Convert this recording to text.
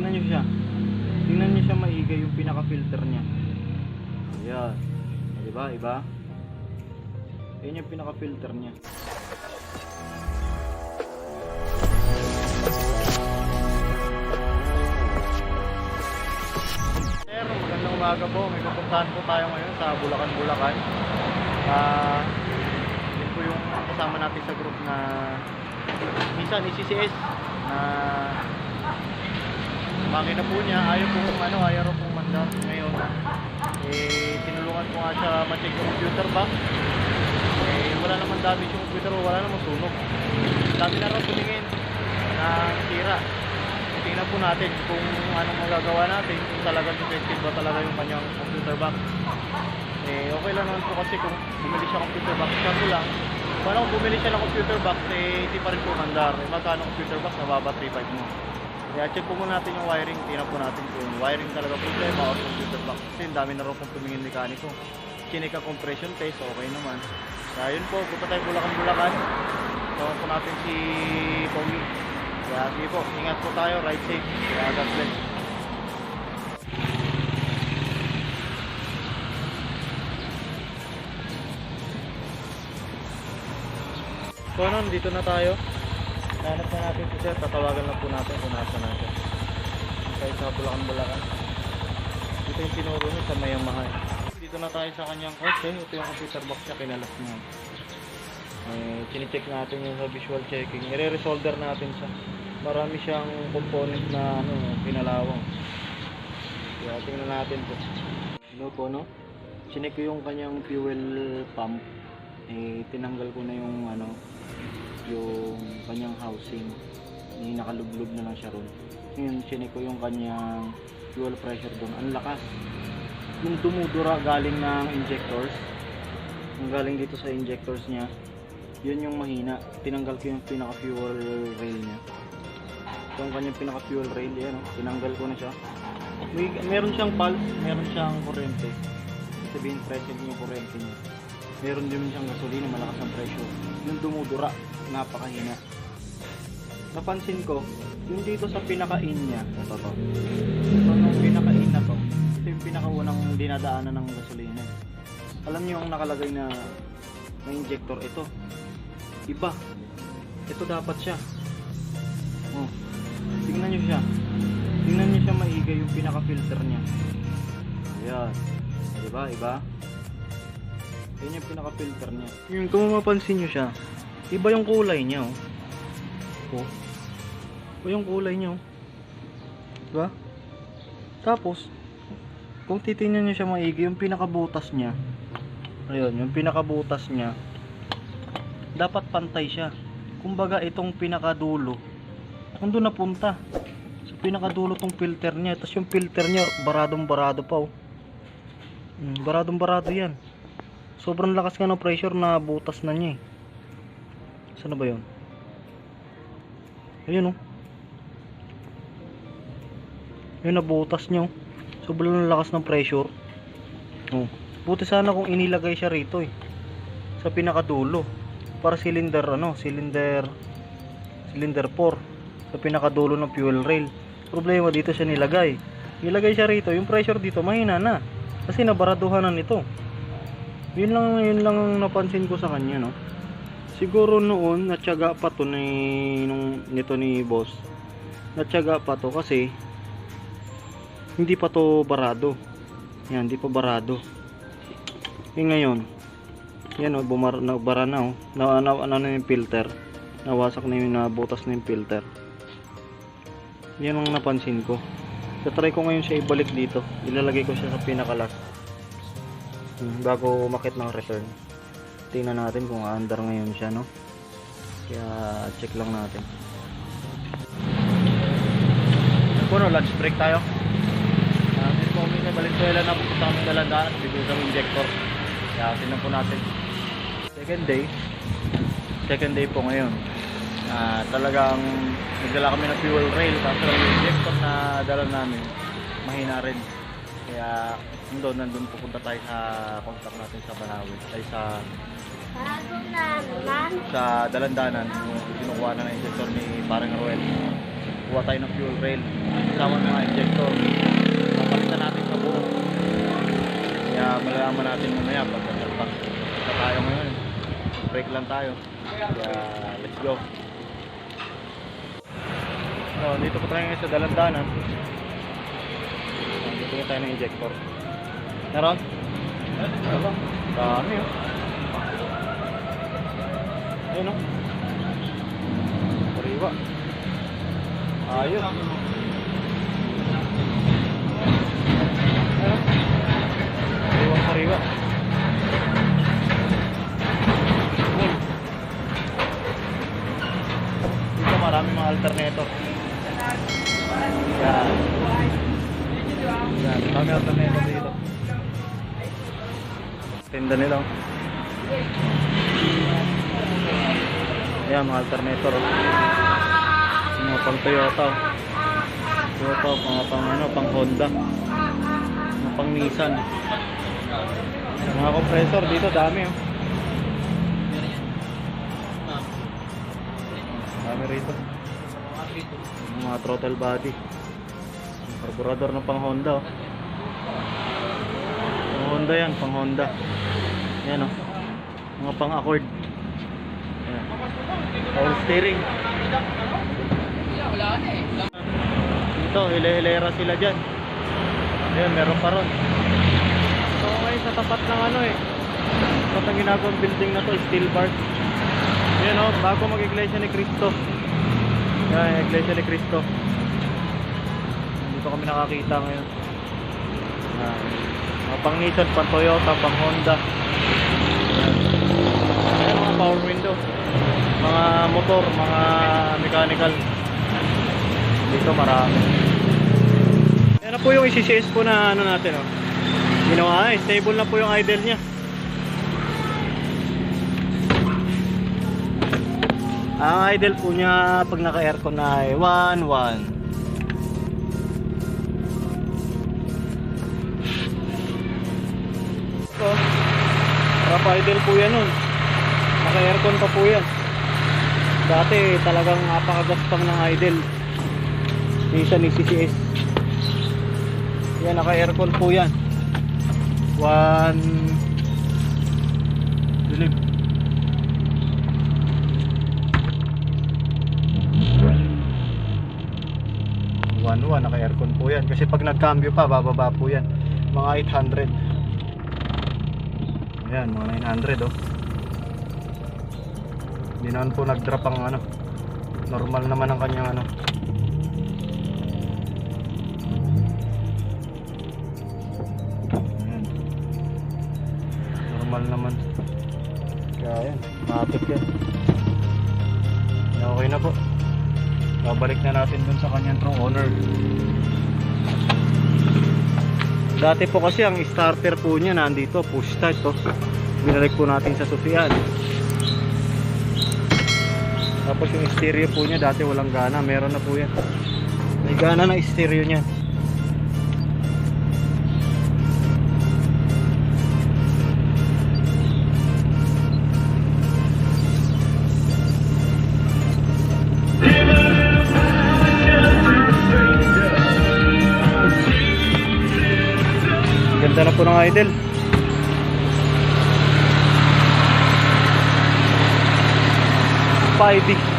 Tingnan nyo siya. Tingnan nyo siya maigi yung pinaka-filter niya. Ayan. Diba? Iba? Ayan yung pinaka-filter niya. Sir, magandang umaga po. May pupuntahan po tayo ngayon sa Bulacan, Bulacan. Yun po yung kasama natin sa group na minsan ICCS na makina po niya. Ayaw pong mandar ngayon. Tinulungan ko nga siya ma-check yung computer box. Wala naman damage yung computer, wala naman sunog. Dami na rin tumingin ng sira. Tingnan po natin kung anong magagawa natin, kung talagang effective ba talaga yung kanyang computer box. Okay lang naman po kasi kung bumili siya computer box, kaso lang paano kung bumili siya ng computer box, hindi pa rin po mandar. Magkano computer box, nababa 3.5 mo. Kaya check po muna natin yung wiring. Tingnan po natin kung wiring talaga problema or computer box. Kasi dami na rin pong tumingin mekaniko. Chinek ang compression test, okay naman. Kaya yun po, punta tayo Bulacan. Tawagan po natin si Pogi. Kaya sige po, ingat po tayo, ride safe. Kaya God bless. So ano, dito na tayo. Hanap na natin si sir, tatawagan lang po natin kung nasa natin. Tayo sa Bulacan. Dito yung tinuro niya sa Mayamahay. Dito na tayo sa kanyang kotse. Ito yung computer box niya, kinalas niya. Chine-check natin yung sa visual checking. I-resolder natin siya. Marami siyang component na pinalawang. Kaya tingnan natin po. Ano po, no? Chinek ko yung kanyang fuel pump. Tinanggal ko na yung yung kanyang housing. Nakalublob na lang siya ron. Ngayon, chinek ko yung kanyang fuel pressure doon. Ang lakas. Yung dumudura galing ng injectors. Yung galing dito sa injectors niya, yun yung mahina. Tinanggal ko yung pinaka-fuel rail niya. So, yung kanyang pinaka-fuel rail, yan, tinanggal ko na siya. Meron siyang pulse, meron siyang kuryente. Sabihin, present yung kuryente niya. Meron din siyang gasolina, malakas ang pressure. Yung dumudura, napakahina. Napansin ko, yung dito sa pinaka-in niya, ito. So, nung pinaka-in na to, ito yung pinaka-unang dinadaanan ng gasolina. Alam niyo ang nakalagay na injector, ito. Iba. Ito dapat siya. Tingnan niyo siya. Tingnan niyo siya maigi yung pinaka-filter niya. Ayan. Diba? Iba? Yan yung pinaka-filter niya. Yung kung mapapansin niyo siya, iba yung kulay niya, Iba yung kulay niya, Diba? Tapos, kung titingnan niyo siya maigi, yung pinaka-butas niya. Ayun, yung pinaka-butas niya, dapat pantay siya. Kumbaga, itong pinakadulo, kung doon napunta, sa pinakadulo tong filter niya. Tapos yung filter niya, baradong-barado pa, Baradong-barado yan. Sobrang lakas nga ng pressure na butas na niya, Saan na ba yun? Ayun, Yun na butas niya, Sobrang lakas ng pressure. Buti sana kung inilagay siya rito, sa pinakadulo. Para cylinder 4 sa pinakadulo ng fuel rail. Problema dito siya nilagay. Nilagay siya rito, yung pressure dito mahina na. Kasi nabaraduhan na nito. Yun lang ang napansin ko sa kanya, Siguro noon natyaga pa to nito ni boss. Natyaga pa to kasi hindi pa to barado. Yan, hindi pa barado. Ngayon, yan bara na na yung filter. Nawasak na yung nabutas na yung filter. Yan ang napansin ko. So try ko ngayon siya ibalik dito. Ilalagay ko siya sa pinakalas. Bago umakit ng return. Tingnan natin kung aandar ngayon siya, Kaya check lang natin. Lunch break tayo. Dito po kami sa Valenzuela na pupunta kami Dalandanan. Bigyan sa injector. Kaya tingnan po natin. Second day po ngayon. Talagang nagdala kami ng fuel rail. Tapos yung injector na dala namin, mahina rin. Kaya nandun pupunta tayo sa contact natin sa Banawi. Ay sa Dalandanan. Kinukuha na ng injector ni Parang Ruel. Kuha tayo ng fuel rail. kasama ng mga injector. Papalitan natin sa buo. Kaya malalaman natin mamaya pag pa tayo ngayon. Break lang tayo. Kaya let's go. So, dito pa tayo ngayon sa dalandanan. Dito na tayo ng injector. Naroon? Ano? Dami oh. Ayun oh. Sariwa. Ayun. Ayun. Sariwa. Dito marami mga alternator. Yan. Yan. Marami alternator dito. Tinda nila. Yan mga alternator. Mga pang Toyota. Toyota, pang Honda. Mga pang Nissan. Mga compressor dito dami oh. Dami rito. Mga throttle body. Carburetor ng pang Honda oh. Pang Honda yan, pang Honda. Yan oh. Mga pang Accord. Yan. Power steering. Dito, hilera sila dyan. Ayan, meron pa ron. So ngayon sa tapat ng ano eh. Tapat ang ginagawang building na to, steel bar. Ayan oh, bago mag-Iglesia ni Cristo. Yan, Iglesia ni Cristo. Dito kami nakakita ngayon. Yan. Mga pang Nissan, pang Toyota, pang Honda. Ayan, mga power window. Mga motor, mga mechanical. Dito marami. Yan na po yung ICCS po na ano natin oh. Ginawa eh, stable na po yung idle nya. Ang idle po niya pag naka-aircon na ay 1-1. So, harap idle po yan nun. Naka-aircon pa po yan. Dati talagang napakagaspang ng idle. Nissan CCS. Yan, naka-aircon po yan. 1 dilim. 1-1, naka-aircon po yan. Kasi pag nagcambio pa, bababa po yan. Mga 800. Ayan, mga 900 oh. Hindi naman po nag-drop ang ano. Normal naman ang kanyang ano. Ayan. Normal naman. Kaya ayan, matik yan. Okay na po. Babalik na natin dun sa kanyang true owner. Dati po kasi ang starter po niya nandito, push start to. Binalik po natin sa susian. Tapos yung stereo po niya dati walang gana, meron na po yan. May gana na stereo niya. Ganda na po ng idle. Spidey.